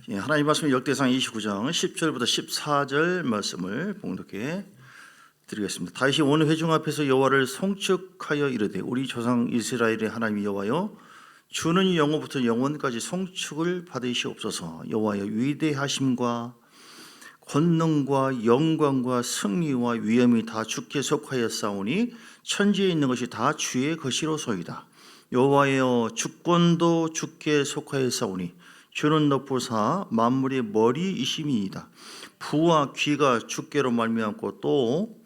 하나님 말씀 역대상 29장 10절부터 14절 말씀을 봉독해 드리겠습니다. 다윗이 온 회중 앞에서 여호와를 송축하여 이르되 우리 조상 이스라엘의 하나님 여호와여 주는 영원부터 영원까지 송축을 받으시옵소서. 여호와여 위대하심과 권능과 영광과 승리와 위엄이 다 주께 속하였사오니 천지에 있는 것이 다 주의 것이로소이다. 여호와여 주권도 주께 속하였사오니 주는 높으사 만물의 머리이심이이다. 부와 귀가 주께로 말미암고 또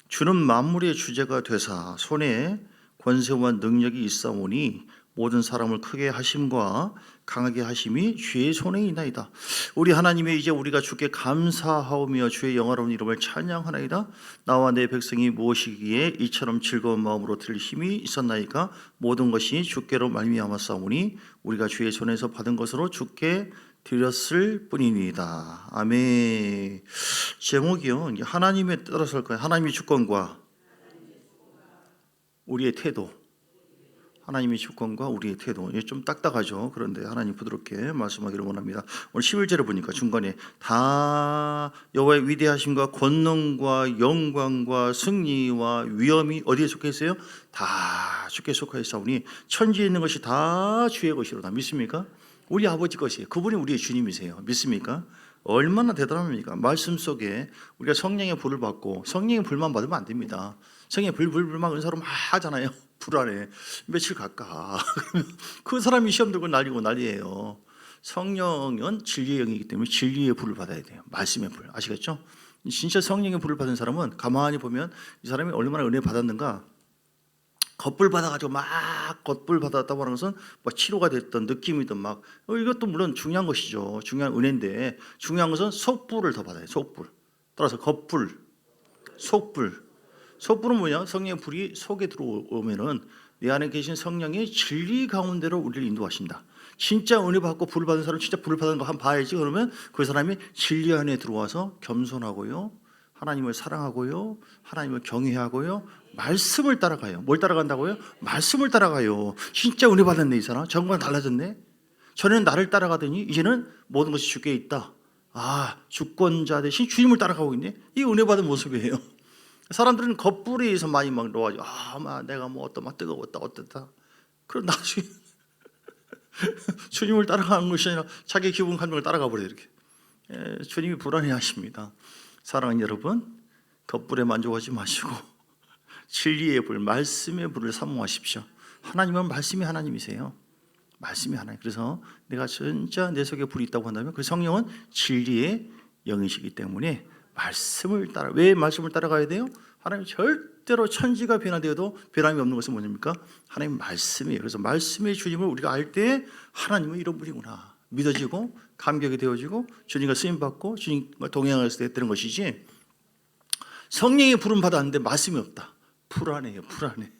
주는 만물의 주제가 되사 손에 권세와 능력이 있사오니 모든 사람을 크게 하심과 강하게 하심이 주의 손에 있나이다. 우리 하나님의 이제 우리가 주께 감사하오며 주의 영화로운 이름을 찬양하나이다. 나와 내 백성이 무엇이기에 이처럼 즐거운 마음으로 드릴 힘이 있었나이까. 모든 것이 주께로 말미암았사오니 우리가 주의 손에서 받은 것으로 주께 드렸을 뿐이니이다. 아멘. 제목이요, 하나님에 따라서 할 거예요. 하나님의 주권과 우리의 태도. 하나님의 주권과 우리의 태도. 좀 딱딱하죠. 그런데 하나님 부드럽게 말씀하기를 원합니다. 오늘 11절에 보니까 중간에 다 여호와의 위대하심과 권능과 영광과 승리와 위엄이 어디에 속해 있어요? 다 주께 속해 있사오니 천지에 있는 것이 다 주의 것이로다. 믿습니까? 우리 아버지 것이에요. 그분이 우리의 주님이세요. 믿습니까? 얼마나 대단합니까? 말씀 속에 우리가 성령의 불을 받고, 성령의 불만 받으면 안 됩니다. 성령의 불만 은사로 막 하잖아요. 불안해. 며칠 갈까? 그 사람이 시험 들고 날리고 난리예요. 성령은 진리의 영이기 때문에 진리의 불을 받아야 돼요. 말씀의 불. 아시겠죠? 진짜 성령의 불을 받은 사람은 가만히 보면 이 사람이 얼마나 은혜 받았는가. 겉불 받아가지고 막 겉불 받았다고 하는 것은 뭐 치료가 됐던 느낌이든 막 이것도 물론 중요한 것이죠. 중요한 은혜인데 중요한 것은 속불을 더 받아요. 속불. 따라서 겉불, 속불. 속불은 뭐냐? 성령의 불이 속에 들어오면은 내 안에 계신 성령의 진리 가운데로 우리를 인도하신다. 진짜 은혜 받고 불을 받은 사람, 진짜 불을 받은 거 한번 봐야지. 그러면 그 사람이 진리 안에 들어와서 겸손하고요, 하나님을 사랑하고요, 하나님을 경외하고요, 말씀을 따라가요. 뭘 따라간다고요? 말씀을 따라가요. 진짜 은혜 받았네 이 사람. 정말 달라졌네. 전에는 나를 따라가더니 이제는 모든 것이 주께 있다. 아, 주권자 대신 주님을 따라가고 있네. 이 은혜 받은 모습이에요. 사람들은 겉불에 의해서 많이 막 놓아가지고 내가 뭐 막 뜨거웠다 어땠다. 그럼 나중에 주님을 따라가는 것이 아니라 자기 기분 감정을 따라가 버려요. 이렇게. 주님이 불안해하십니다. 사랑하는 여러분, 겉불에 만족하지 마시고 진리의 불, 말씀의 불을 사모하십시오. 하나님은 말씀이 하나님이세요. 말씀이 하나님. 그래서 내가 진짜 내 속에 불이 있다고 한다면 그 성령은 진리의 영이시기 때문에 말씀을 따라. 왜 말씀을 따라가야 돼요? 하나님 절대로 천지가 변화되어도 변함이 없는 것은 뭐냐니까? 하나님 말씀이에요. 그래서 말씀의 주님을 우리가 알 때 하나님은 이런 분이구나 믿어지고 감격이 되어지고 주님과 쓰임받고 주님과 동행할 때 되는 것이지, 성령의 부름 받았는데 말씀이 없다. 불안해요. 불안해.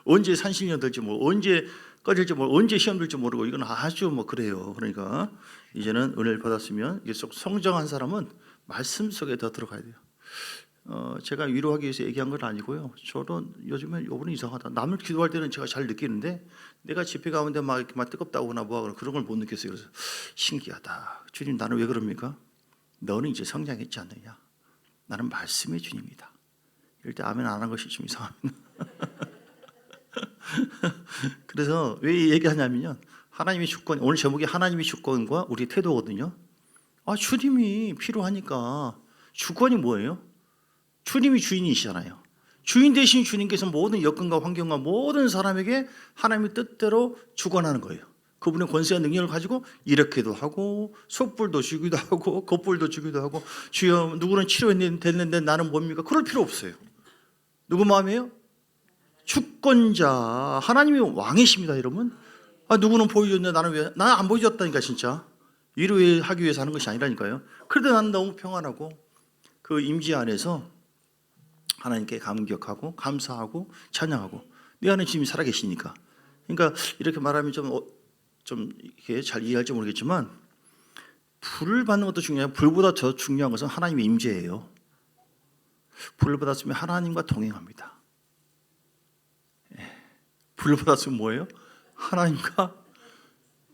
언제 산신령 될지 언제 꺼질지 언제 시험 들지 모르고 이건 아주 그래요. 그러니까 이제는 은혜를 받았으면 계속 성장한 사람은 말씀 속에 더 들어가야 돼요. 제가 위로하기 위해서 얘기한 건 아니고요. 저도 요즘에 이분이 이상하다. 남을 기도할 때는 제가 잘 느끼는데 내가 집회 가운데 막 이렇게 막 뜨겁다거나 뭐하거나 그런 걸 못 느꼈어요. 그래서 신기하다. 주님, 나는 왜 그럽니까? 너는 이제 성장했지 않느냐? 나는 말씀의 주님이다. 이럴 때 아멘 안 한 것이 좀 이상합니다. 그래서 왜 얘기하냐면요, 하나님의 주권, 오늘 제목이 하나님의 주권과 우리 태도거든요. 주님이 필요하니까. 주권이 뭐예요? 주님이 주인이시잖아요. 주인 대신 주님께서 모든 여건과 환경과 모든 사람에게 하나님의 뜻대로 주관하는 거예요. 그분의 권세와 능력을 가지고 이렇게도 하고 속불도 주기도 하고 겉불도 주기도 하고, 주여 누구는 치료됐는데 나는 뭡니까? 그럴 필요 없어요. 누구 마음이에요? 주권자 하나님이 왕이십니다, 여러분. 누구는 보여줬는데 나는 왜? 나는 안 보여줬다니까. 진짜 위로하기 위해서 하는 것이 아니라니까요. 그래도 나는 너무 평안하고 그 임재 안에서 하나님께 감격하고 감사하고 찬양하고 내 안에 주님이 살아계시니까. 그러니까 이렇게 말하면 좀 이렇게 잘 이해할지 모르겠지만, 불을 받는 것도 중요해요. 불보다 더 중요한 것은 하나님의 임재예요. 불을 받았으면 하나님과 동행합니다. 불을 받았으면 뭐예요? 하나님과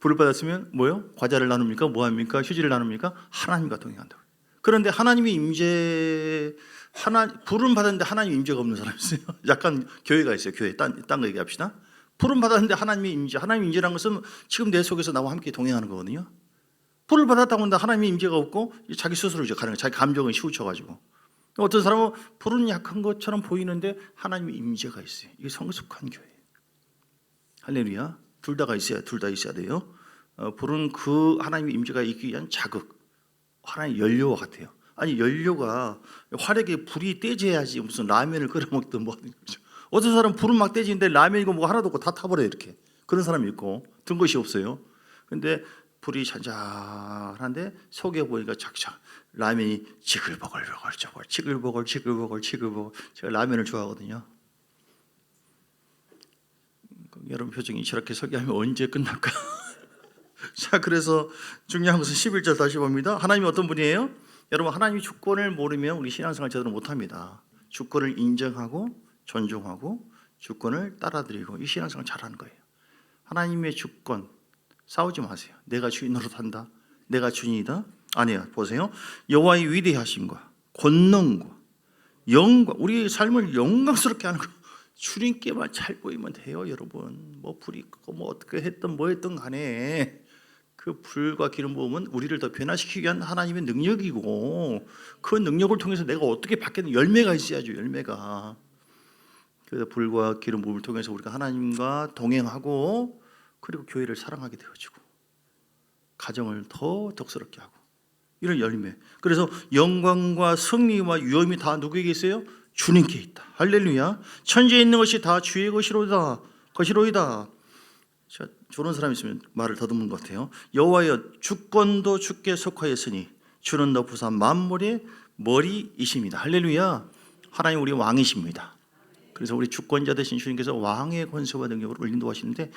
불을 받았으면 뭐요? 과자를 나눕니까? 뭐 합니까? 휴지를 나눕니까? 하나님과 동행한다고. 그런데 하나님의 임재, 불은 받았는데 하나님의 임재가 없는 사람이 있어요. 약간 교회가 있어요. 교회 딴 거 얘기합시다. 불은 받았는데 하나님의 임재, 하나님의 임재라는 것은 지금 내 속에서 나와 함께 동행하는 거거든요. 불을 받았다고 하는데 하나님의 임재가 없고 자기 스스로 이제 가는 거예요. 자기 감정을 치우쳐가지고. 어떤 사람은 불은 약한 것처럼 보이는데 하나님의 임재가 있어요. 이게 성숙한 교회예요. 할렐루야. 둘 다가 있어야, 둘 다 있어야 돼요. 불은 그 하나님의 임재가 있기 위한 자극, 하나의 연료와 같아요. 아니 연료가 화력에 불이 떼져야지 무슨 라면을 끓여 먹든 뭐 하든 그렇죠. 어떤 사람은 불은 막 떼지는데 라면이고 뭐 하나도 없고 다 타버려요. 이렇게 그런 사람이 있고 든 것이 없어요. 근데 불이 잔잔한데 속에 보니까 착착 라면이 지글버글버글 지글버글 지글버글 지글버글. 제가 라면을 좋아하거든요. 여러분 표정이 저렇게 설교하면 언제 끝날까? 자, 그래서 중요한 것은 11절 다시 봅니다. 하나님이 어떤 분이에요? 여러분, 하나님이 주권을 모르면 우리 신앙생활 제대로 못합니다. 주권을 인정하고 존중하고 주권을 따라드리고 이 신앙생활 잘하는 거예요. 하나님의 주권 싸우지 마세요. 내가 주인 노릇한다, 내가 주인이다. 아니에요. 보세요. 여호와의 위대하심과 권능과 영광, 우리의 삶을 영광스럽게 하는 거, 주님께만 잘 보이면 돼요. 여러분, 뭐 불이 끄고 뭐 어떻게 했든 뭐 했든 간에 그 불과 기름 부음은 우리를 더 변화시키기 위한 하나님의 능력이고, 그 능력을 통해서 내가 어떻게 받겠는 열매가 있어야죠. 열매가. 그래서 불과 기름 부음을 통해서 우리가 하나님과 동행하고, 그리고 교회를 사랑하게 되어지고 가정을 더 덕스럽게 하고, 이런 열매. 그래서 영광과 승리와 위엄이 다 누구에게 있어요? 주님께 있다. 할렐루야. 천지에 있는 것이 다 주의 것이로이다. 자, 저런 사람이 있으면 말을 더듬는 것 같아요. 여호와여, 주권도 주께 속하였으니 주는 높으사 만물의 머리이십니다. 할렐루야. 하나님 우리 왕이십니다. 그래서 우리 주권자 되신 주님께서 왕의 권세와 능력으로 우리를 인도하시는데,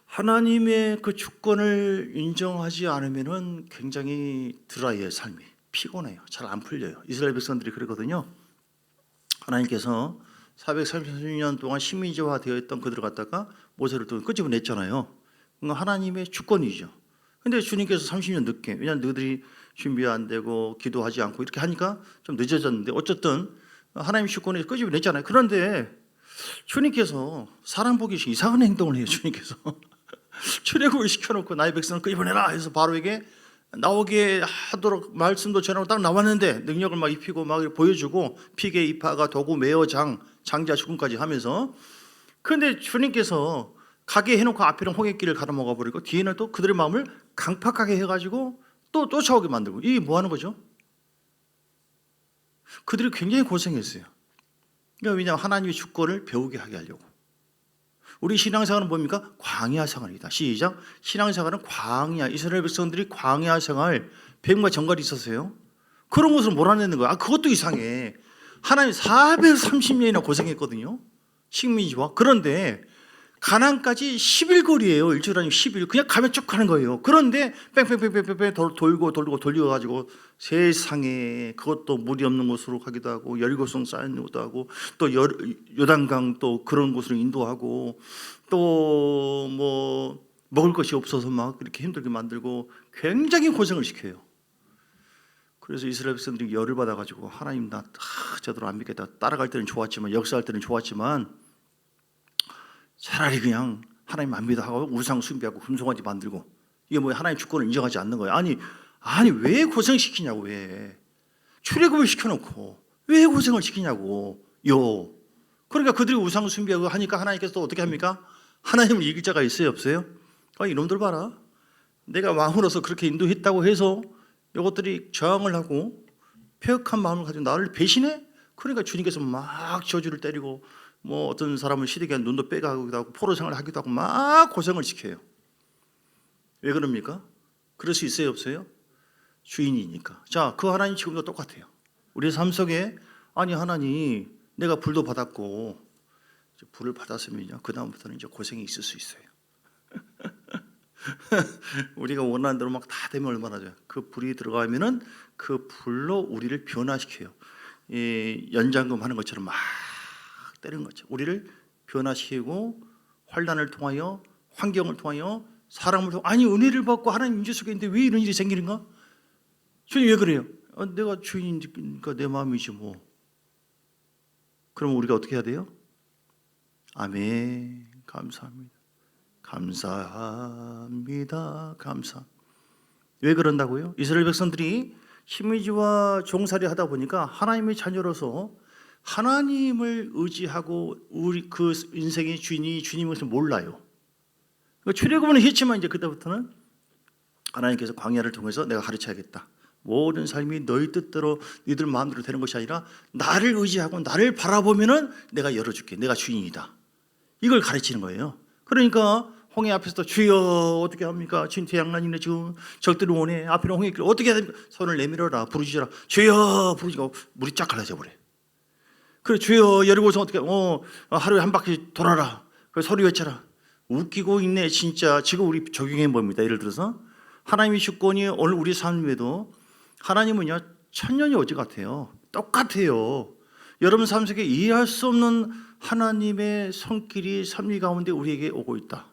하나님의 그 주권을 인정하지 않으면은 굉장히 드라이해요. 삶이 피곤해요. 잘 안 풀려요. 이스라엘 백성들이 그러거든요. 하나님께서 430년 동안 식민지화 되어 있던 그들을 갖다가 모세를 또 끄집어냈잖아요. 그러니까 하나님의 주권이죠. 근데 주님께서 30년 늦게, 왜냐하면 너희들이 준비 안 되고 기도하지 않고 이렇게 하니까 좀 늦어졌는데, 어쨌든 하나님의 주권을 끄집어냈잖아요. 그런데 주님께서 사람 보기 이상한 행동을 해요. 주님께서 출애굽을 시켜놓고 나의 백성을 끄집어내라 해서 바로에게 나오게 하도록 말씀도 전하고 딱 나왔는데, 능력을 막 입히고 막 보여주고 피게 이파가 도구 매어 장자 죽음까지 하면서, 그런데 주님께서 가게 해놓고 앞에는 홍해길을 가로막아 버리고 뒤에는 또 그들의 마음을 강팍하게 해가지고 또 쫓아오게 만들고, 이게 뭐 하는 거죠? 그들이 굉장히 고생했어요. 그러니까 왜냐하면 하나님의 주권을 배우게 하게 하려고. 우리 신앙생활은 뭡니까? 광야 생활이다. 시작. 신앙생활은 광야. 이스라엘 백성들이 광야 생활, 뱀과 정갈이 있었어요. 그런 것을 몰아내는 거야. 그것도 이상해. 하나님 430년이나 고생했거든요. 식민지와. 그런데 가나안까지 10일거리예요. 일주일 아니면 10일. 그냥 가면 쭉 가는 거예요. 그런데 뺑뺑뺑뺑뺑 돌고 돌려가지고 세상에, 그것도 물이 없는 곳으로 가기도 하고 여리고성 쌓인 곳도 하고 또 요단강 또 그런 곳으로 인도하고 또 뭐 먹을 것이 없어서 막 이렇게 힘들게 만들고 굉장히 고생을 시켜요. 그래서 이스라엘 백성들이 열을 받아가지고 하나님 나 제대로 안 믿겠다. 따라갈 때는 좋았지만, 역사할 때는 좋았지만 차라리 그냥 하나님 안 믿어하고 우상 숭배하고 금송아지 만들고, 이게 뭐 하나님 주권을 인정하지 않는 거예요. 아니 왜 고생시키냐고. 왜 출애굽을 시켜놓고 왜 고생을 시키냐고 요. 그러니까 그들이 우상 숭배하고 하니까 하나님께서 또 어떻게 합니까? 하나님을 이길 자가 있어요, 없어요? 이놈들 봐라, 내가 왕으로서 그렇게 인도했다고 해서 이것들이 저항을 하고 폐역한 마음을 가지고 나를 배신해? 그러니까 주님께서 막 저주를 때리고, 뭐 어떤 사람은 시댁에 눈도 빼가기도 하고 포로 생활을 하기도 하고 막 고생을 시켜요. 왜 그럽니까? 그럴 수 있어요, 없어요? 주인이니까. 자, 그 하나님 지금도 똑같아요. 우리 삶 속에, 아니 하나님 내가 불도 받았고, 이제 불을 받았으면요, 그 다음부터는 이제 고생이 있을 수 있어요. 우리가 원하는 대로 막 다 되면 얼마나 좋아요. 그 불이 들어가면은 그 불로 우리를 변화시켜요. 이 연장금 하는 것처럼 막 때리는 거죠. 우리를 변화시키고 환난을 통하여, 환경을 통하여 사랑을 통해 아니 은혜를 받고 하나님 임재 속에 있는데 왜 이런 일이 생기는가? 주님 왜 그래요? 내가 주인이니까 내 마음이지 뭐. 그럼 우리가 어떻게 해야 돼요? 아멘. 감사합니다. 감사합니다. 왜 그런다고요? 이스라엘 백성들이 심의지와 종살이 하다 보니까 하나님의 자녀로서 하나님을 의지하고 우리 그 인생의 주인이 주님인 것을 몰라요. 출애굽은 했지만 이제 그때부터는 하나님께서 광야를 통해서 내가 가르쳐야겠다. 모든 삶이 너희 뜻대로 너희들 마음대로 되는 것이 아니라 나를 의지하고 나를 바라보면은 내가 열어줄게. 내가 주인이다. 이걸 가르치는 거예요. 그러니까 홍해 앞에서도 주여 어떻게 합니까? 진퇴양난이네 지금 적들이 오네. 앞에는 홍해길 어떻게 해야 됩니까? 손을 내밀어라 부르짖어라. 주여 부르짖고 물이 쫙 갈라져 버려. 그래 주여 여리고성 어떻게 하루에 한 바퀴 돌아라. 그 소리 외쳐라. 웃기고 있네 진짜. 지금 우리 적용해 봅니다. 예를 들어서 하나님의 주권이 오늘 우리 삶에도 하나님은요 천년이 오지 같아요. 똑같아요. 여러분 삶 속에 이해할 수 없는 하나님의 손길이 섭리 가운데 우리에게 오고 있다.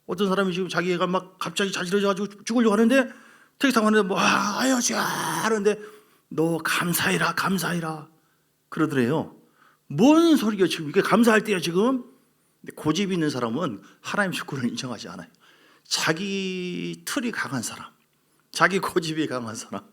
어떤 사람이 지금 자기가 막 갑자기 자지러져가지고 죽으려고 하는데 택시타고 하는데 뭐 아유 자 하는데 너 감사해라 감사해라 그러더래요. 뭔 소리야 지금 이게 감사할 때야 지금. 근데 고집 있는 사람은 하나님 주권을 인정하지 않아요. 자기 틀이 강한 사람, 자기 고집이 강한 사람,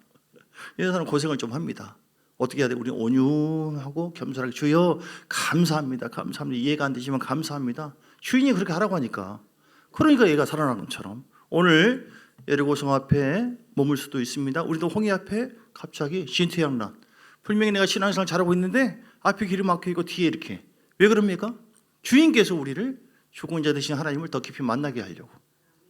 이런 사람 고생을 좀 합니다. 어떻게 해야 돼? 우리 온유하고 겸손하게 주여 감사합니다. 감사합니다. 이해가 안 되지만 감사합니다. 주인이 그렇게 하라고 하니까. 그러니까 얘가 살아난 것처럼 오늘 여리고성 앞에 머물 수도 있습니다. 우리도 홍해 앞에 갑자기 진퇴양난. 분명히 내가 신앙생활 잘하고 있는데 앞에 길이 막혀 있고 뒤에 이렇게. 왜 그럽니까? 주인께서 우리를 죽은 자 되신 하나님을 더 깊이 만나게 하려고.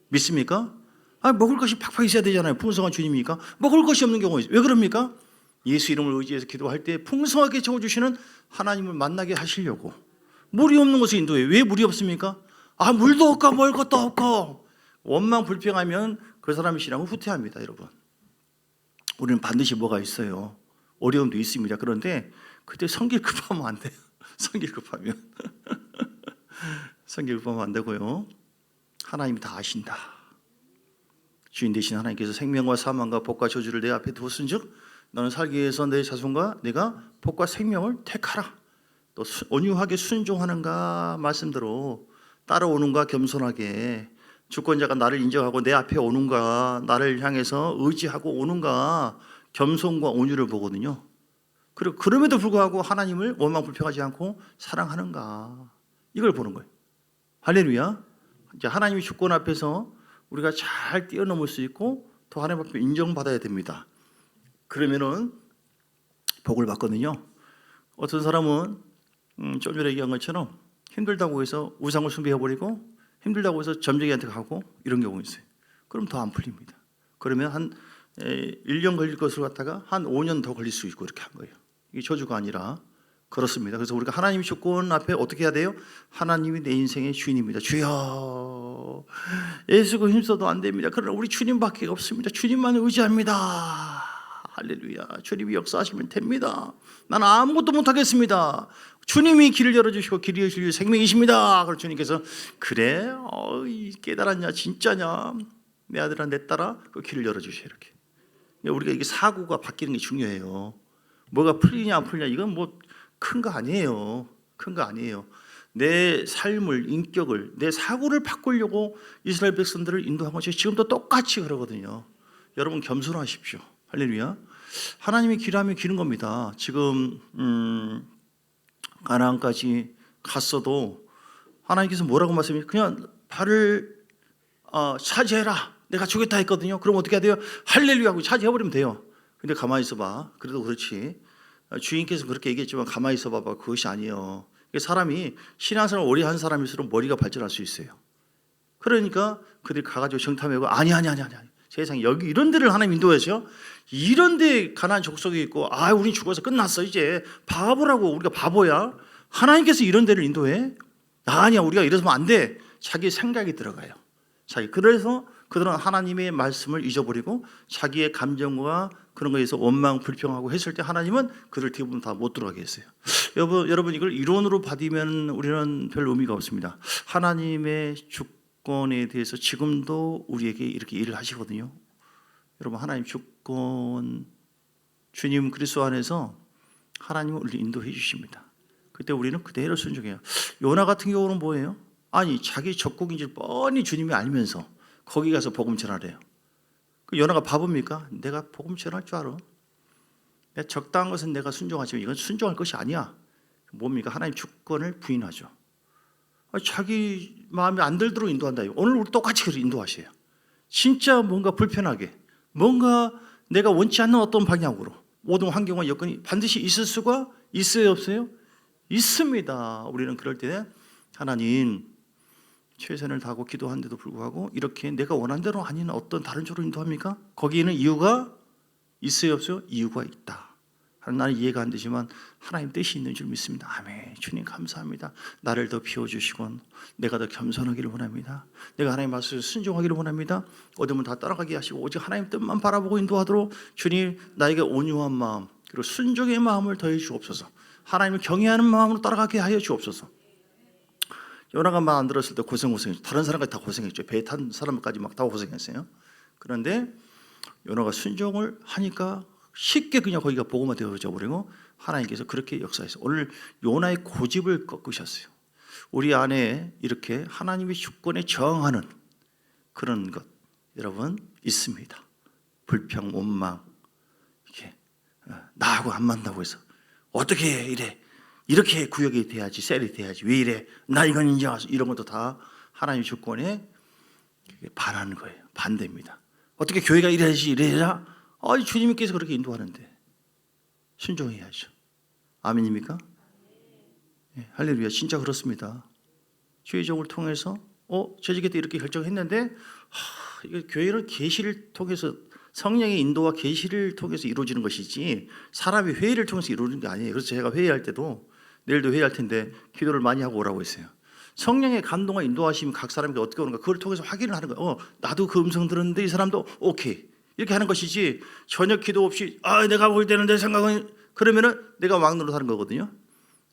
믿습니까? 먹을 것이 팍팍 있어야 되잖아요. 풍성한 주님이니까. 먹을 것이 없는 경우가 있어요. 왜 그럽니까? 예수 이름을 의지해서 기도할 때 풍성하게 채워주시는 하나님을 만나게 하시려고. 물이 없는 곳에 인도해요. 왜 물이 없습니까? 물도 없고 먹을 것도 없고. 원망 불평하면 그 사람의 신앙은 후퇴합니다. 여러분, 우리는 반드시 뭐가 있어요. 어려움도 있습니다. 그런데 그때 성길 급하면 안 돼요. 성길 급하면 성길 급하면 안 되고요. 하나님이 다 아신다. 주인 되신 하나님께서 생명과 사망과 복과 저주를 내 앞에 두었은즉 너는 살기 위해서 내 자손과 내가 복과 생명을 택하라. 또 온유하게 순종하는가 말씀대로 따라오는가 겸손하게 주권자가 나를 인정하고 내 앞에 오는가 나를 향해서 의지하고 오는가 겸손과 온유를 보거든요. 그리고 그럼에도 불구하고 하나님을 원망 불평하지 않고 사랑하는가 이걸 보는 거예요. 할렐루야. 이제 하나님의 주권 앞에서 우리가 잘 뛰어넘을 수 있고 또 하나님 앞에 인정받아야 됩니다. 그러면은 복을 받거든요. 어떤 사람은 좀 전에 얘기한 것처럼 힘들다고 해서 우상을 숭배해버리고 힘들다고 해서 점쟁이한테 가고 이런 경우 있어요. 그럼 더 안 풀립니다. 그러면 한 1년 걸릴 것을 갖다가 한 5년 더 걸릴 수 있고 이렇게 한 거예요. 이게 저주가 아니라 그렇습니다. 그래서 우리가 하나님의 주권 앞에 어떻게 해야 돼요? 하나님이 내 인생의 주인입니다. 주여 애쓰고 힘써도 안 됩니다. 그러나 우리 주님밖에 없습니다. 주님만 의지합니다. 할렐루야. 주님이 역사하시면 됩니다. 나는 아무것도 못하겠습니다. 주님이 길을 열어주시고 길이 열어주시고 생명이십니다. 그래서 주님께서 그래 깨달았냐 진짜냐 내 아들아 내 딸아 그 길을 열어주셔. 이렇게 우리가 이게 사고가 바뀌는 게 중요해요. 뭐가 풀리냐 안 풀리냐 이건 뭐 큰 거 아니에요. 큰 거 아니에요. 내 삶을 인격을 내 사고를 바꾸려고 이스라엘 백성들을 인도한 것이 지금도 똑같이 그러거든요. 여러분 겸손하십시오. 할렐루야. 하나님이 길하면 기는 겁니다. 지금 가나안까지 갔어도 하나님께서 뭐라고 말씀해? 그냥 발을 차지해라. 내가 주겠다 했거든요. 그럼 어떻게 해야 돼요? 할렐루야 하고 차지해버리면 돼요. 근데 가만히 있어봐. 그래도 그렇지. 주인께서 그렇게 얘기했지만 가만히 있어봐봐. 그것이 아니에요. 사람이 신앙생활 오래 한 사람일수록 머리가 발전할 수 있어요. 그러니까 그들이 가가지고 정탐하고 아니 세상에 여기 이런 데를 하나님 인도하죠. 이런 데 가나안 족속이 있고 우린 죽어서 끝났어 이제 바보라고. 우리가 바보야? 하나님께서 이런 데를 인도해? 아니야 우리가 이러면 안 돼. 자기 생각이 들어가요. 그래서 그들은 하나님의 말씀을 잊어버리고 자기의 감정과 그런 거에서 원망 불평하고 했을 때 하나님은 그들 대부분 다 못 들어가게 했어요. 여러분 이걸 이론으로 받으면 우리는 별 의미가 없습니다. 하나님의 주권에 대해서 지금도 우리에게 이렇게 일을 하시거든요. 여러분, 하나님 주권, 주님 그리스도 안에서 하나님은 우리를 인도해 주십니다. 그때 우리는 그대로 순종해요. 요나 같은 경우는 뭐예요? 아니, 자기 적국인 줄 뻔히 주님이 알면서 거기 가서 복음 전하래요. 그 요나가 바보입니까? 내가 복음 전할 줄 알아. 내가 적당한 것은 내가 순종하지만 이건 순종할 것이 아니야. 뭡니까? 하나님 주권을 부인하죠. 자기 마음에 안 들도록 인도한다. 오늘 우리 똑같이 그렇게 인도하셔요. 진짜 뭔가 불편하게, 뭔가 내가 원치 않는 어떤 방향으로 모든 환경과 여건이 반드시 있을 수가 있어요, 없어요? 있습니다. 우리는 그럴 때 하나님 최선을 다하고 기도하는데도 불구하고 이렇게 내가 원하는 대로 아닌 어떤 다른 쪽으로 인도합니까? 거기에는 이유가 있어요, 없어요? 이유가 있다. 나는 이해가 안 되지만 하나님 뜻이 있는 줄 믿습니다. 아멘. 주님 감사합니다. 나를 더 비워주시고 내가 더 겸손하기를 원합니다. 내가 하나님 말씀에 순종하기를 원합니다. 어둠은 다 따라가게 하시고 오직 하나님 뜻만 바라보고 인도하도록 주님 나에게 온유한 마음 그리고 순종의 마음을 더해 주옵소서. 하나님을 경외하는 마음으로 따라가게 하여 주옵소서. 요나가 말 안 들었을 때 고생했죠. 다른 사람까지 다 고생했죠. 배 탄 사람까지 막 다 고생했어요. 그런데 요나가 순종을 하니까 쉽게 그냥 거기가 복음화 되어져 버리고 하나님께서 그렇게 역사해서 오늘 요나의 고집을 꺾으셨어요. 우리 안에 이렇게 하나님의 주권에 저항하는 그런 것 여러분 있습니다. 불평, 원망 이렇게 나하고 안 맞다고 해서 어떻게 이래 이렇게 구역이 돼야지 셀이 돼야지 왜 이래 나 이건 인정하소 이런 것도 다 하나님의 주권에 반하는 거예요. 반대입니다. 어떻게 교회가 이래야지 이래야 주님께서 그렇게 인도하는데 순종해야죠. 아멘입니까? 네, 할렐루야. 진짜 그렇습니다. 주의종을 통해서 저지기 때 이렇게 결정했는데 이거 교회는 계시를 통해서 성령의 인도와 계시를 통해서 이루어지는 것이지 사람이 회의를 통해서 이루어지는 게 아니에요. 그래서 제가 회의할 때도 내일도 회의할 텐데 기도를 많이 하고 오라고 했어요. 성령의 감동과 인도하심이 각 사람에게 어떻게 오는가 그걸 통해서 확인을 하는 거예요. 나도 그 음성 들었는데 이 사람도 오케이 이렇게 하는 것이지 전혀 기도 없이 내가 볼 때는 내 생각은 그러면은 내가 왕노릇 하는 거거든요.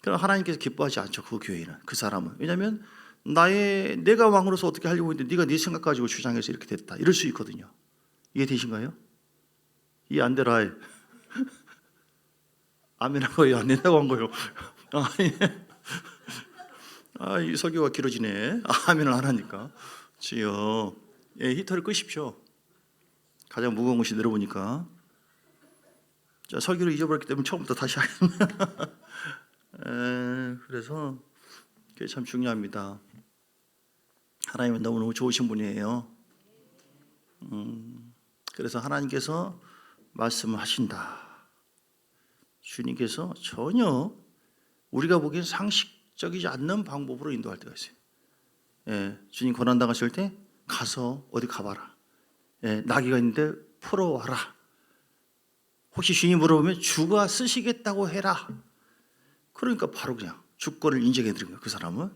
그럼 하나님께서 기뻐하지 않죠. 그 교회는 그 사람은 왜냐하면 내가 왕으로서 어떻게 하려고 했는데 네가 네 생각 가지고 주장해서 이렇게 됐다 이럴 수 있거든요. 이해되신가요? 이해 안 되라. 아멘하고 안 된다고 한 거예요. 이 설교가 길어지네. 아멘을 안 하니까. 주여, 히터를 끄십시오. 가장 무거운 것이 내려보니까. 자, 설교를 잊어버렸기 때문에 처음부터 다시 하겠습니다. 그래서 그게 참 중요합니다. 하나님은 너무너무 좋으신 분이에요. 그래서 하나님께서 말씀을 하신다. 주님께서 전혀 우리가 보기엔 상식적이지 않는 방법으로 인도할 때가 있어요. 주님 고난당하실 때 가서 어디 가봐라. 나귀가 있는데 풀어와라. 혹시 주님 물어보면 주가 쓰시겠다고 해라. 그러니까 바로 그냥 주권을 인정해 드린 거예요. 그 사람은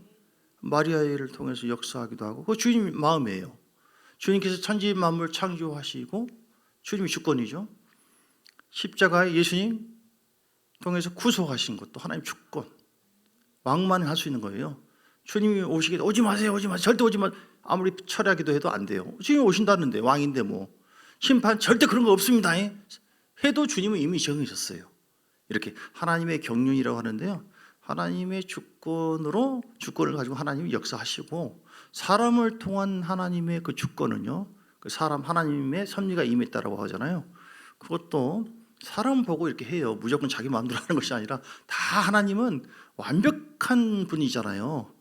마리아를 통해서 역사하기도 하고 그 주님 마음이에요. 주님께서 천지 만물 창조하시고 주님이 주권이죠. 십자가에 예수님 통해서 구속하신 것도 하나님 주권. 왕만 할 수 있는 거예요. 주님이 오시게 오지 마세요. 절대 오지 마. 아무리 철야기도 해도 안 돼요. 주님이 오신다는데 왕인데 뭐 심판 절대 그런 거 없습니다. 해도 주님은 이미 정하셨어요. 이렇게 하나님의 경륜이라고 하는데요. 하나님의 주권을 가지고 하나님이 역사하시고 사람을 통한 하나님의 그 주권은요. 그 사람 하나님의 섭리가 임했다라고 하잖아요. 그것도 사람 보고 이렇게 해요. 무조건 자기 마음대로 하는 것이 아니라 다 하나님은 완벽한 분이잖아요.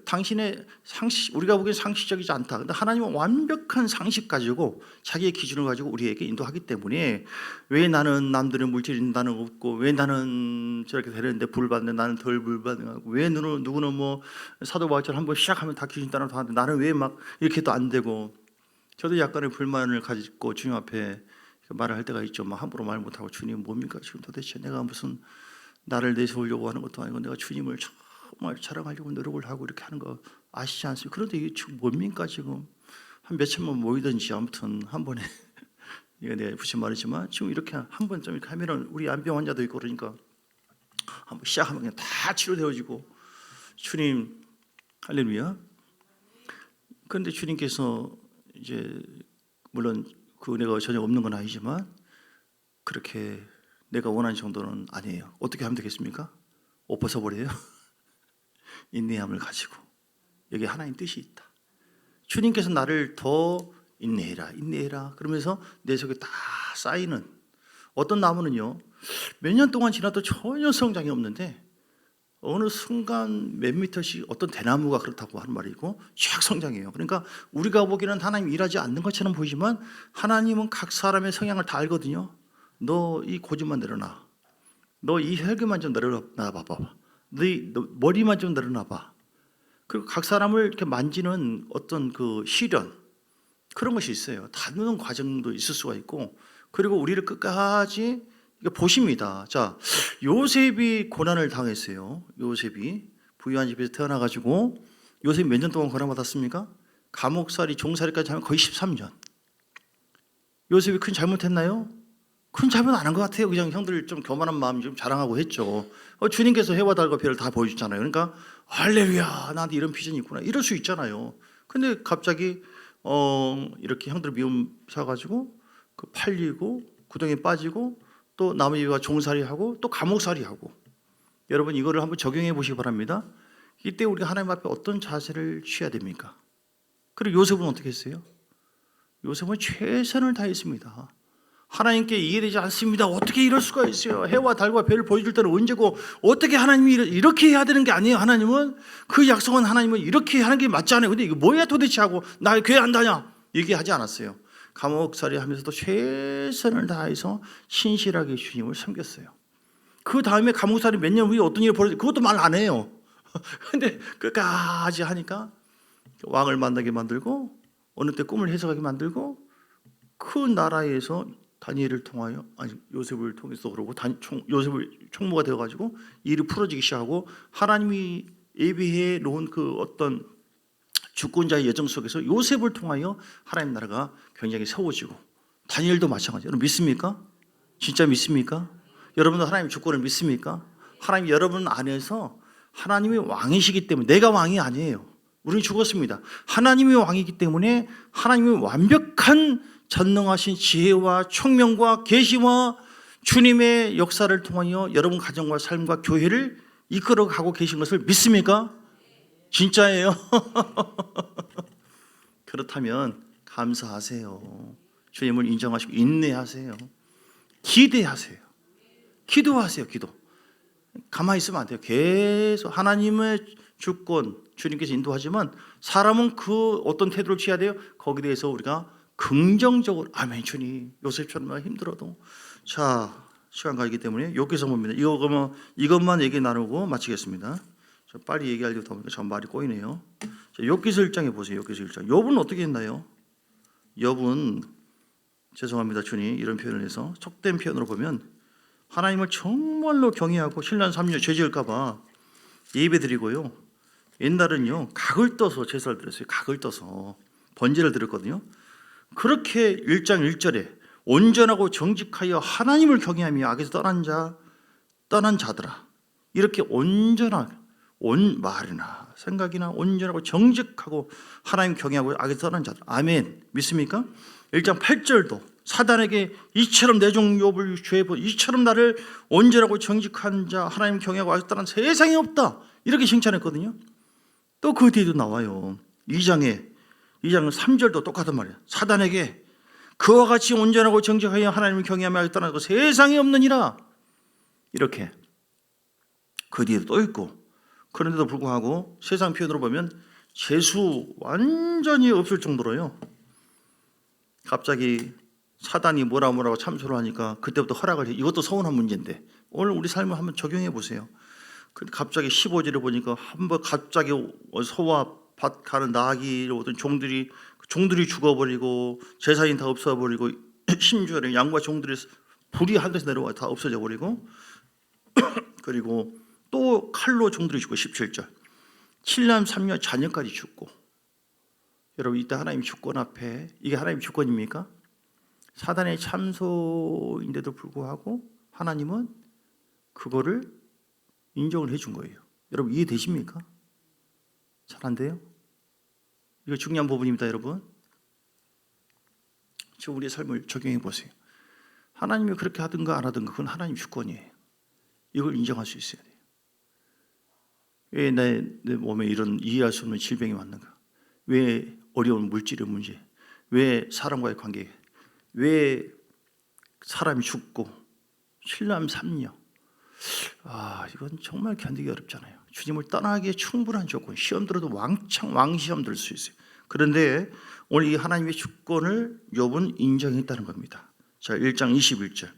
당신의 상식, 우리가 보기엔 상식적이지 않다. 근데 하나님은 완벽한 상식 가지고 자기의 기준을 가지고 우리에게 인도하기 때문에 왜 나는 남들의 물질이 나는 없고 왜 나는 저렇게 되는데 불 받는데 나는 덜 불 받고 왜 누구는 뭐 사도 바울처럼 한번 시작하면 다 귀신 따라 하는데 나는 왜 막 이렇게도 안 되고 저도 약간의 불만을 가지고 주님 앞에 말을 할 때가 있죠. 막 함부로 말 못하고 주님 뭡니까 지금 도대체 내가 무슨 나를 내세우려고 하는 것도 아니고 내가 주님을 정말 자랑하려고 노력을 하고 이렇게 하는 거 아시지 않습니까? 그런데 이게 지금 뭡니까 지금 한 몇천만 모이든지 아무튼 한 번에 이거 내가 붙인 말이지만 지금 이렇게 한 번 좀 이렇게 하면은 우리 안병 환자도 있고 그러니까 한번 시작하면 그냥 다 치료되어지고 주님 할렐루야. 그런데 주님께서 이제 물론 그 은혜가 전혀 없는 건 아니지만 그렇게 내가 원하는 정도는 아니에요. 어떻게 하면 되겠습니까? 옷 벗어버려요. 인내함을 가지고 여기 하나님 뜻이 있다. 주님께서 나를 더 인내해라 그러면서 내 속에 다 쌓이는 어떤 나무는요 몇 년 동안 지나도 전혀 성장이 없는데 어느 순간 몇 미터씩 어떤 대나무가 그렇다고 하는 말이고 쫙 성장해요. 그러니까 우리가 보기에는 하나님 일하지 않는 것처럼 보이지만 하나님은 각 사람의 성향을 다 알거든요. 너 이 고집만 내려놔. 너 이 혈기만 좀 내려놔 봐봐. 너 머리만 좀 내려놔 봐. 그리고 각 사람을 이렇게 만지는 어떤 그 시련 그런 것이 있어요. 다루는 과정도 있을 수가 있고 그리고 우리를 끝까지 보십니다. 자, 요셉이 고난을 당했어요. 요셉이 부유한 집에서 태어나가지고 요셉이 몇 년 동안 고난받았습니까? 감옥살이 종살이까지 하면 거의 13년. 요셉이 큰 잘못했나요? 큰 잘못 안 한 것 같아요. 그냥 형들 좀 교만한 마음 좀 자랑하고 했죠. 주님께서 해와 달과 별을 다 보여주잖아요. 그러니까 할렐루야 나한테 이런 비전이 있구나 이럴 수 있잖아요. 근데 갑자기 이렇게 형들 미움 사가지고 그 팔리고 구덩이에 빠지고 또 남의 집과 종살이하고 또 감옥살이하고 여러분 이거를 한번 적용해 보시기 바랍니다. 이때 우리가 하나님 앞에 어떤 자세를 취해야 됩니까? 그리고 요셉은 어떻게 했어요? 요셉은 최선을 다했습니다. 하나님께 이해되지 않습니다. 어떻게 이럴 수가 있어요? 해와 달과 별을 보여줄 때는 언제고 어떻게 하나님이 이렇게 해야 되는 게 아니에요. 하나님은 그 약속은 하나님은 이렇게 하는 게 맞지 않아요. 근데 이거 뭐야 도대체 하고 나 교회 안 다냐 얘기하지 않았어요. 감옥살이 하면서도 최선을 다해서 신실하게 주님을 섬겼어요. 그 다음에 감옥살이 몇 년 후에 어떤 일이 벌어졌어요. 그것도 말 안 해요. 근데 끝까지 하니까 왕을 만나게 만들고 어느 때 꿈을 해석하게 만들고 그 나라에서 다니엘을 통하여 요셉을 통해서 그러고 요셉을 총무가 되어가지고 일이 풀어지기 시작하고 하나님이 예비해 놓은 그 어떤 주권자의 여정 속에서 요셉을 통하여 하나님 나라가 굉장히 세워지고 다니엘도 마찬가지예요. 여러분 믿습니까? 진짜 믿습니까? 여러분도 하나님 주권을 믿습니까? 하나님 여러분 안에서 하나님이 왕이시기 때문에 내가 왕이 아니에요. 우리는 죽었습니다. 하나님이 왕이기 때문에 하나님의 완벽한 전능하신 지혜와 총명과 계시와 주님의 역사를 통하여 여러분 가정과 삶과 교회를 이끌어가고 계신 것을 믿습니까? 진짜예요. 그렇다면 감사하세요. 주님을 인정하시고 인내하세요. 기대하세요. 기도하세요. 기도. 가만히 있으면 안 돼요. 계속 하나님의 주권 주님께서 인도하지만 사람은 그 어떤 태도를 취해야 돼요? 거기에 대해서 우리가 긍정적으로 아멘 주님 요셉처럼 힘들어도 자 시간 가기 때문에 여기서 봅니다. 이것만 얘기 나누고 마치겠습니다. 빨리 얘기하려다 보니까 참 말이 꼬이네요. 욥기서 1장에 보세요. 욥기서 1장. 욥은 어떻게 했나요? 욥은 죄송합니다 주님 이런 표현을 해서 속된 표현으로 보면 하나님을 정말로 경외하고 신랑 삼녀 죄지을까 봐 예배 드리고요. 옛날은요 각을 떠서 제사를 드렸어요. 각을 떠서 번제를 드렸거든요. 그렇게 1장 1절에 온전하고 정직하여 하나님을 경외하며 악에서 떠난 자들아 이렇게 온전하게 온 말이나 생각이나 온전하고 정직하고 하나님 경외하고 악에서 떠난 자들 아멘 믿습니까? 1장 8절도 사단에게 이처럼 내 종 욥을 죄보 이처럼 나를 온전하고 정직한 자 하나님 경외하고 악에서 떠난 세상에 없다 이렇게 칭찬했거든요. 또 그 뒤에도 나와요. 2장 3절도 똑같은 말이에요. 사단에게 그와 같이 온전하고 정직하여 하나님을 경외하며 악에서 떠나고 세상에 없느니라 이렇게 그 뒤에도 또 있고 그런데도 불구하고 세상 표현으로 보면 재수 완전히 없을 정도로요. 갑자기 사단이 뭐라고 참소를 하니까 그때부터 허락을 해. 이것도 서운한 문제인데 오늘 우리 삶을 한번 적용해 보세요. 갑자기 15절에 보니까 한번 갑자기 소와 밭 가는 나귀를 오던 종들이 죽어버리고 제사인 다 없어버리고 심지어는 양과 종들이 불이 하늘에서 내려와 다 없어져 버리고 그리고 또 칼로 종들이 죽고 17절 7남 3녀 자녀까지 죽고 여러분 이때 하나님 주권 앞에 이게 하나님 주권입니까? 사단의 참소인데도 불구하고 하나님은 그거를 인정을 해준 거예요. 여러분 이해되십니까? 잘 안 돼요? 이거 중요한 부분입니다, 여러분. 지금 우리의 삶을 적용해 보세요. 하나님이 그렇게 하든가 안 하든가 그건 하나님 주권이에요. 이걸 인정할 수 있어야 돼요. 왜 내 몸에 이런 이해할 수 없는 질병이 왔는가? 왜 어려운 물질의 문제? 왜 사람과의 관계? 왜 사람이 죽고 신람 삼녀? 이건 정말 견디기 어렵잖아요. 주님을 떠나기에 충분한 조건, 시험 들어도 왕시험 들 수 있어요. 그런데 오늘 이 하나님의 주권을 욥은 인정했다는 겁니다. 자, 1장 21절.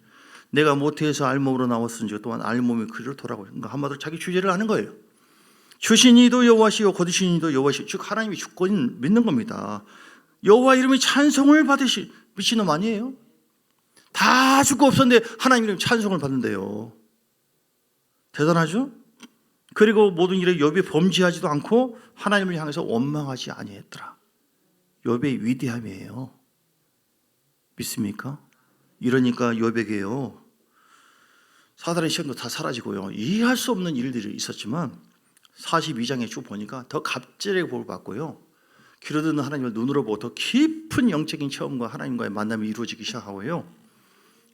내가 모태에서 알몸으로 나왔은지 또한 알몸이 그리로 돌아오고, 그러니까 한마디로 자기 주제를 하는 거예요. 주신 이도 여호와시요 거두신 이도 여호와시요. 즉 하나님의 주권을 믿는 겁니다. 여호와 이름이 찬송을 받으시. 미친놈 아니에요? 다 죽고 없었는데 하나님 이름이 찬송을 받는데요. 대단하죠? 그리고 모든 일에 욥이 범죄하지도 않고 하나님을 향해서 원망하지 아니했더라. 욥의 위대함이에요. 믿습니까? 이러니까 욥에게요, 사단의 시험도 다 사라지고요, 이해할 수 없는 일들이 있었지만 42장에 쭉 보니까 더 갑절의 복을 받고요, 귀로 듣는 하나님을 눈으로 보고 더 깊은 영적인 체험과 하나님과의 만남이 이루어지기 시작하고요,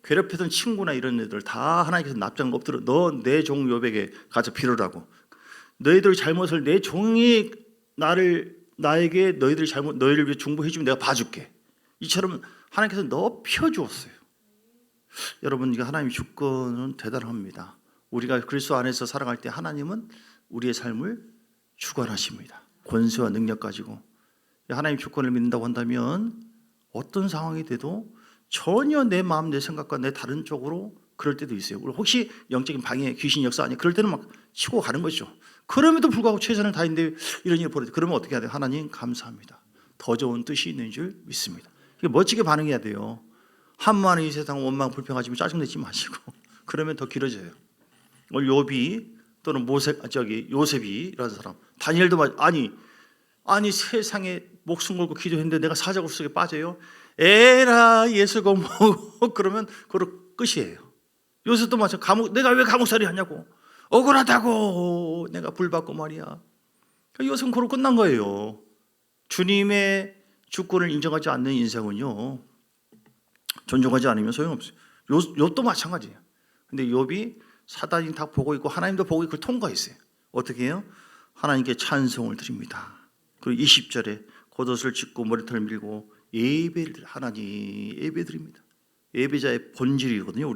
괴롭히던 친구나 이런 애들 다 하나님께서 납작 엎드려 너 내 종 욥에게 가서 빌으라고, 너희들 잘못을 내 종이 나에게 너희를 위해 중보해주면 내가 봐줄게, 이처럼 하나님께서 높여주었어요. 여러분, 이게 하나님의 주권은 대단합니다. 우리가 그리스도 안에서 살아갈 때 하나님은 우리의 삶을 주관하십니다. 권세와 능력 가지고. 하나님 주권을 믿는다고 한다면 어떤 상황이 돼도 전혀 내 마음, 내 생각과 내 다른 쪽으로 그럴 때도 있어요. 혹시 영적인 방해, 귀신 역사 아니에요? 그럴 때는 막 치고 가는 거죠. 그럼에도 불구하고 최선을 다했는데 이런 일이 벌어져요. 그러면 어떻게 해야 돼요? 하나님 감사합니다. 더 좋은 뜻이 있는 줄 믿습니다. 멋지게 반응해야 돼요. 한마는 이 세상 원망 불평하지만 짜증내지 마시고 그러면 더 길어져요. 오늘 욥이 또는 요셉이라는 사람, 다니엘도 아니 세상에 목숨 걸고 기도했는데 내가 사자굴 속에 빠져요? 에라 예수가 뭐 그러면 그로 끝이에요. 요셉도 마찬가지. 내가 왜 감옥살이 하냐고, 억울하다고 내가 불받고 말이야. 요셉은 그로 끝난 거예요. 주님의 주권을 인정하지 않는 인생은요, 존중하지 않으면 소용없어요. 욥도 마찬가지예요. 근데 욥이 사단이 다 보고 있고 하나님도 보고 있고 통과했어요. 어떻게 해요? 하나님께 찬송을 드립니다. 그리고 20절에 겉옷을 찢고 머리털을 밀고 예배를 하나님 예배 드립니다. 예배자의 본질이거든요.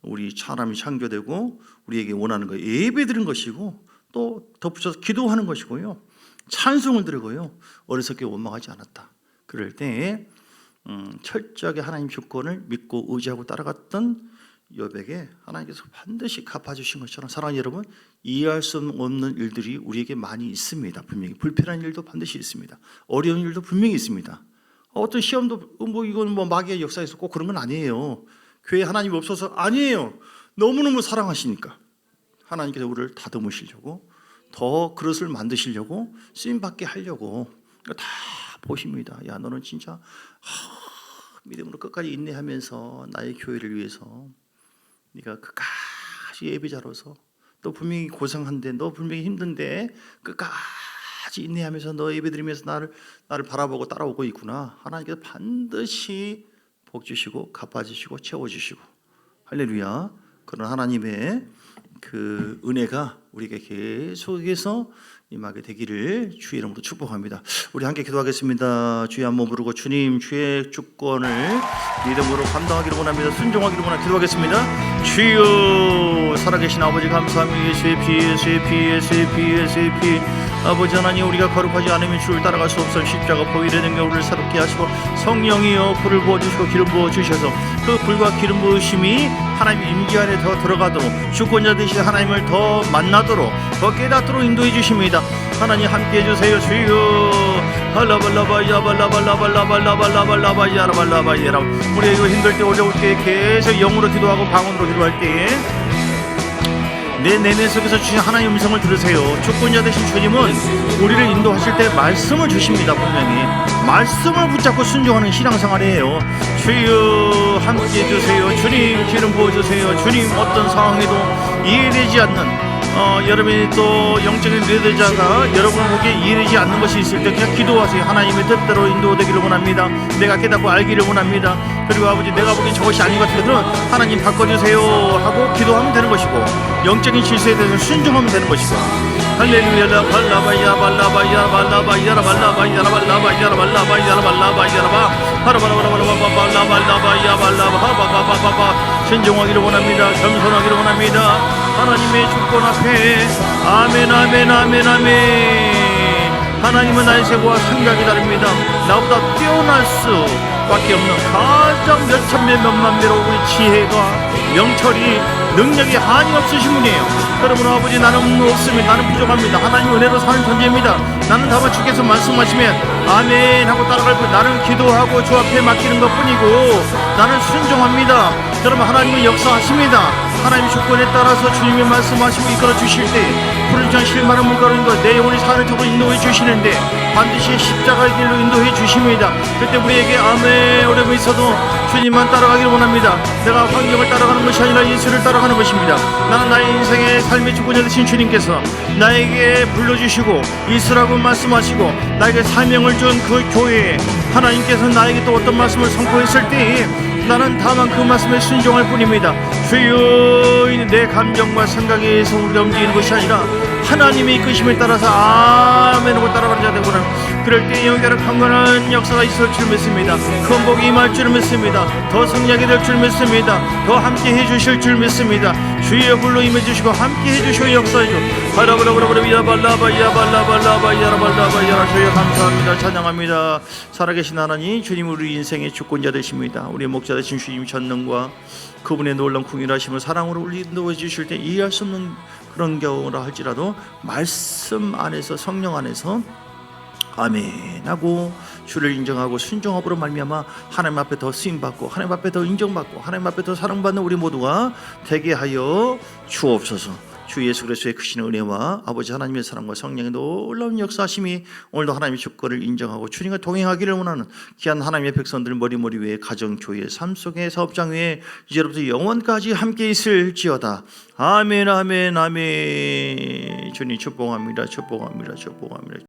우리 사람이 창조되고 우리에게 원하는 거 예배 드리는 것이고, 또 덧붙여서 기도하는 것이고요, 찬송을 드리고요, 어리석게 원망하지 않았다. 그럴 때 철저하게 하나님 주권을 믿고 의지하고 따라갔던 욥에게 하나님께서 반드시 갚아주신 것처럼, 사랑하는 여러분, 이해할 수 없는 일들이 우리에게 많이 있습니다. 분명히 불편한 일도 반드시 있습니다. 어려운 일도 분명히 있습니다. 어떤 시험도 이건 마귀의 역사에서 꼭 그런 건 아니에요. 교회에 하나님이 없어서 아니에요. 너무너무 사랑하시니까 하나님께서 우리를 다듬으시려고, 더 그릇을 만드시려고, 쓰임받게 하려고 다 보십니다. 야, 너는 진짜 믿음으로 끝까지 인내하면서 나의 교회를 위해서 네가 끝까지 예배자로서, 너 분명히 고생한데, 너 분명히 힘든데 끝까지 인내하면서 너 예배드리면서 나를 바라보고 따라오고 있구나. 하나님께서 반드시 복 주시고 갚아주시고 채워주시고, 할렐루야. 그런 하나님의 그 은혜가 우리에게 계속해서 임하게 되기를 주의 이름으로 축복합니다. 우리 함께 기도하겠습니다. 주의 한번 부르고, 주님 주의 주권을 믿음으로 감당하기를 원합니다. 순종하기를 원합니다. 기도하겠습니다. 주여, 살아계신 아버지 감사합니다. 예수의 피 아버지 하나님, 우리가 거룩하지 않으면 주를 따라갈 수 없어 십자가 보혈의 능력 우리를 새롭게 하시고, 성령이여 불을 부어주시고 기름 부어주셔서 그 불과 기름 부으심이 하나님 임재 안에 더 들어가도록, 주권자 되신 하나님을 더 만나도록, 더 깨닫도록 인도해 주십니다. 하나님 함께해 주세요. 주여, 할라발라바야발라발라발라발라발라발라발라발라발라발라발라. 우리가 이거 힘들 때, 어려울 때 계속 영으로 기도하고 방언으로 기도할 때 내 내면 속에서 주신 하나님의 음성을 들으세요. 주권자 되신 주님은 우리를 인도하실 때 말씀을 주십니다. 분명히 말씀을 붙잡고 순종하는 신앙생활이에요. 주여, 함께해 주세요. 주님 기름 부어주세요. 주님, 어떤 상황에도 이해되지 않는 여러분이 또 영적인 리더자가 여러분 보기에 이해되지 않는 것이 있을 때 그냥 기도하세요. 하나님의 뜻대로 인도되기를 원합니다. 내가 깨닫고 알기를 원합니다. 그리고 아버지 내가 보기엔 저것이 아닌 것 같으면 하나님 바꿔주세요 하고 기도하면 되는 것이고, 영적인 질서에 대해서 순종하면 되는 것이고. 할렐루야. 발라바야 발라바야 발라바야라 발라바야라 발라바야라 발라바야라 발라바야라 하라바라바라바라바라바라바야 발라바바바바바바. 신종하기를 원합니다. 겸손하기를 원합니다. 하나님의 주권 앞에 아멘 아멘 아멘 아멘. 하나님은 나의 세고와 생각이 다릅니다. 나보다 뛰어날 수밖에 없는 가장 몇천배 몇만배로 우리 지혜가 명철이 능력이 한이 없으신 분이에요. 그러므로 아버지 나는 없습니다. 나는 부족합니다. 하나님 은혜로 사는 존재입니다. 나는 다만 주께서 말씀하시면 아멘 하고 따라갈 뿐, 나는 기도하고 주 앞에 맡기는 것뿐이고 나는 순종합니다. 그러면 하나님은 역사하십니다. 하나님의 주권에 따라서 주님의 말씀하시고 이끌어 주실 때 푸르지 실만한 물가로 인도해 내 영혼이 사는 쪽으로 인도해 주시는데 반드시 십자가의 길로 인도해 주십니다. 그때 우리에게 아멘 어려움이 있어도 주님만 따라가기를 원합니다. 내가 환경을 따라가는 것이 아니라 예수를 따라가는 것입니다. 나는 나의 인생의 삶의 주권자 되신 주님께서 나에게 불러주시고 있으라고 말씀하시고 나에게 사명을 준 그 교회에 하나님께서 나에게 또 어떤 말씀을 선포했을 때에 나는 다만 그 말씀에 순종할 뿐입니다. 주여, 내 감정과 생각에 의해서 우리가 움직이는 것이 아니라 하나님의 이끄심에 따라서 아멘하고 따라가는 자 되고는 그럴 때 영계로 강건한 역사가 있을 줄 믿습니다. 큰 복이 임할 줄 믿습니다. 더 성장이 될 줄 믿습니다. 더 함께 해주실 줄 믿습니다. 주의 불로 임해주시고 함께 해주시고 역사해주고 바라바라바라바라 발라바야 발라발라바야라 발라바야라. 주여 감사합니다. 찬양합니다. 살아계신 하나님, 주님 우리 인생의 주권자 되십니다. 우리의 목자 되신 주님 전능과 그분의 놀라운 궁일하심을 사랑으로 우리 인도해 주실 때 이해할 수 없는 그런 경우라 할지라도 말씀 안에서 성령 안에서 아멘 하고 주를 인정하고 순종함으로 말미암아 하나님 앞에 더 쓰임받고 하나님 앞에 더 인정받고 하나님 앞에 더 사랑받는 우리 모두가 되게 하여 주옵소서. 주 예수 그리스도의 크신 은혜와 아버지 하나님의 사랑과 성령의 놀라운 역사하심이 오늘도 하나님의 주권을 인정하고 주님과 동행하기를 원하는 귀한 하나님의 백성들 머리머리 위에 가정, 교회, 삶 속에 사업장 위에 이제로부터 영원까지 함께 있을지어다. 아멘 아멘 아멘. 주님 축복합니다. 축복합니다. 축복합니다.